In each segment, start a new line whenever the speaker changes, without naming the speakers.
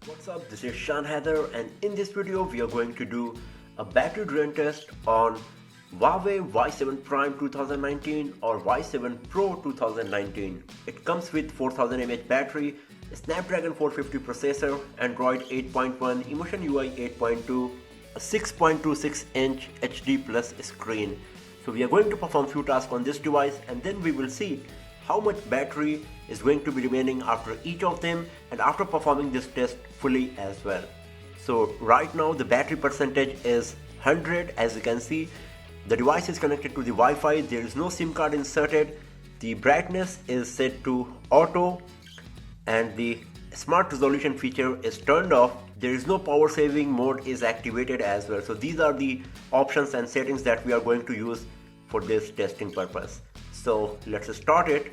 What's up, this is Shan Heather, and in this video we are going to do a battery drain test on Huawei Y7 Prime 2019 or Y7 Pro 2019. It comes with 4000 mAh battery, a Snapdragon 450 processor, Android 8.1, Emotion UI 8.2, a 6.26 inch HD plus screen. So we are going to perform few tasks on this device, and then we will see how much battery is going to be remaining after each of them and after performing this test fully as well. So right now the battery percentage is 100. As you can see, the device is connected to the Wi-Fi, there is no SIM card inserted, the brightness is set to auto, and the smart resolution feature is turned off. There is no power saving mode is activated as well. So these are the options and settings that we are going to use for this testing purpose. So let's start it.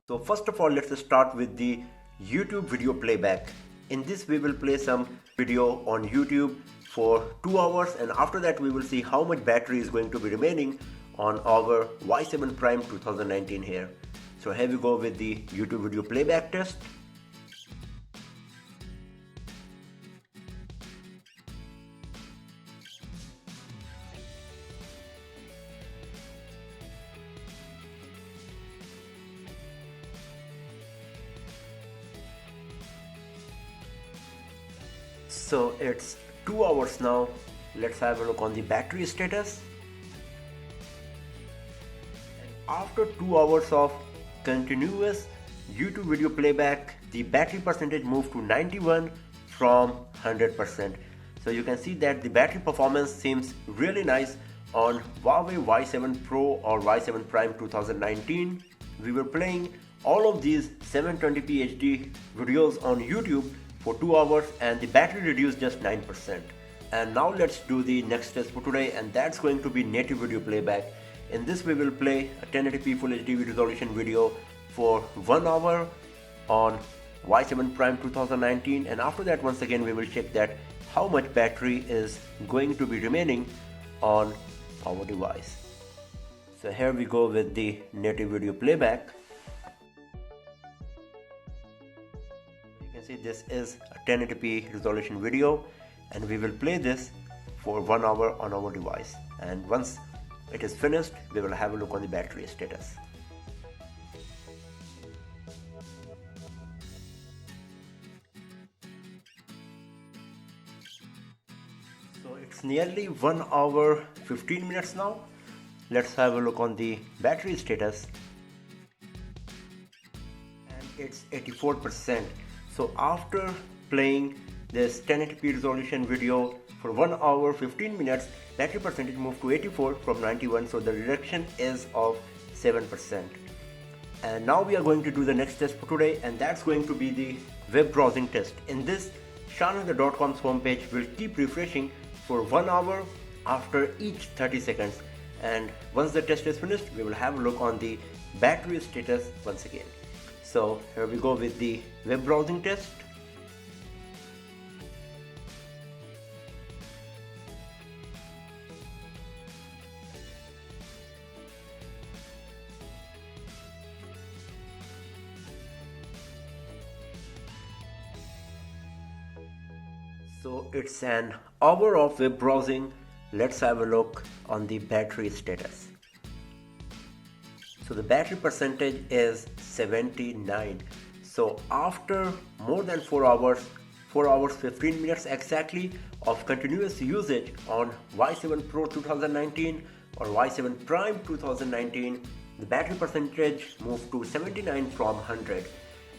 So first of all, let's start with the YouTube video playback. In this we will play some video on YouTube for 2 hours, and after that we will see how much battery is going to be remaining on our Y7 Prime 2019 here. So here we go with the YouTube video playback test. So it's 2 hours now. Let's have a look on the battery status. And after 2 hours of continuous YouTube video playback, the battery percentage moved to 91 from 100%. So you can see that the battery performance seems really nice on Huawei Y7 Pro or Y7 Prime 2019. We were playing all of these 720p HD videos on YouTube for 2 hours and the battery reduced just 9%. And now let's do the next test for today, and that's going to be native video playback. In this we will play a 1080p Full HD resolution video for 1 hour on Y7 Prime 2019, and after that once again we will check that how much battery is going to be remaining on our device. So here we go with the native video playback. See, this is a 1080p resolution video, and we will play this for 1 hour on our device, and once it is finished we will have a look on the battery status. So it's nearly 1 hour 15 minutes now. Let's have a look on the battery status, and it's 84%. So after playing this 1080p resolution video for 1 hour 15 minutes, battery percentage moved to 84 from 91, so the reduction is of 7%. And now we are going to do the next test for today, and that's going to be the web browsing test. In this, shanheather.com's homepage will keep refreshing for 1 hour after each 30 seconds. And once the test is finished, we will have a look on the battery status once again. So here we go with the web browsing test. So it's an hour of web browsing. Let's have a look on the battery status. So the battery percentage is 79. So after more than 4 hours 15 minutes exactly of continuous usage on Y7 Pro 2019 or Y7 Prime 2019, the battery percentage moved to 79 from 100.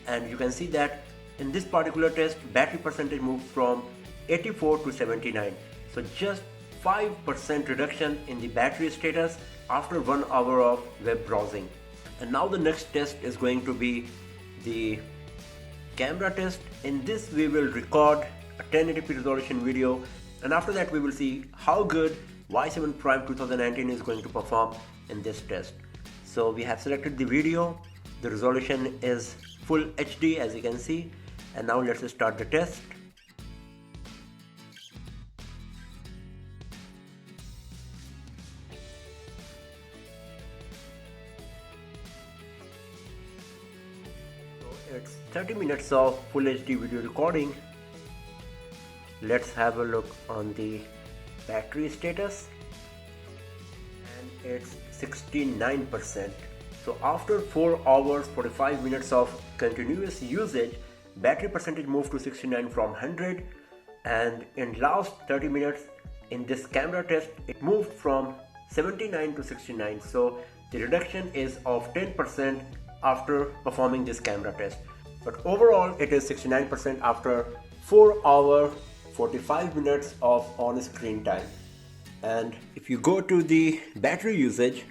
And you can see that in this particular test, battery percentage moved from 84 to 79. So just 5% reduction in the battery status after 1 hour of web browsing. And now the next test is going to be the camera test. In this we will record a 1080p resolution video, and after that we will see how good Y7 Prime 2019 is going to perform in this test. So we have selected the video, the resolution is full HD as you can see, and now let's start the test. 30 minutes of full HD video recording. Let's have a look on the battery status, and it's 69%. So after 4 hours 45 minutes of continuous usage, battery percentage moved to 69 from 100, and in last 30 minutes in this camera test it moved from 79 to 69. So the reduction is of 10% after performing this camera test, but overall it is 69% after 4 hour 45 minutes of on-screen time. And if you go to the battery usage,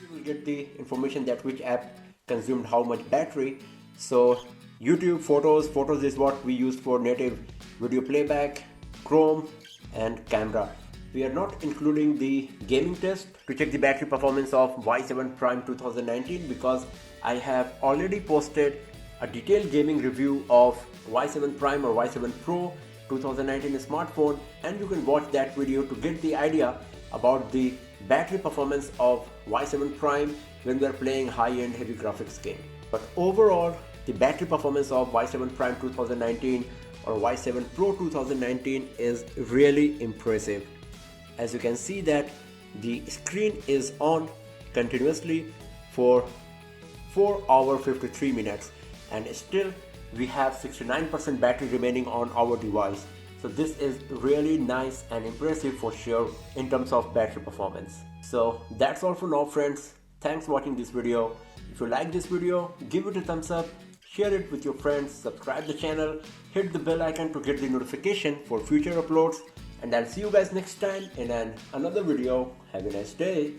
you will get the information that which app consumed how much battery. So YouTube, photos is what we use for native video playback, Chrome and camera. We are not including the gaming test to check the battery performance of Y7 Prime 2019 because I have already posted a detailed gaming review of Y7 Prime or Y7 Pro 2019 smartphone, and you can watch that video to get the idea about the battery performance of Y7 Prime when we are playing high-end heavy graphics game. But overall, the battery performance of Y7 Prime 2019 or Y7 Pro 2019 is really impressive. As you can see that the screen is on continuously for 4 hours 53 minutes, and still we have 69% battery remaining on our device. So this is really nice and impressive for sure in terms of battery performance. So that's all for now, friends. Thanks for watching this video. If you like this video, give it a thumbs up, share it with your friends, subscribe the channel, hit the bell icon to get the notification for future uploads, and I'll see you guys next time in another video. Have a nice day.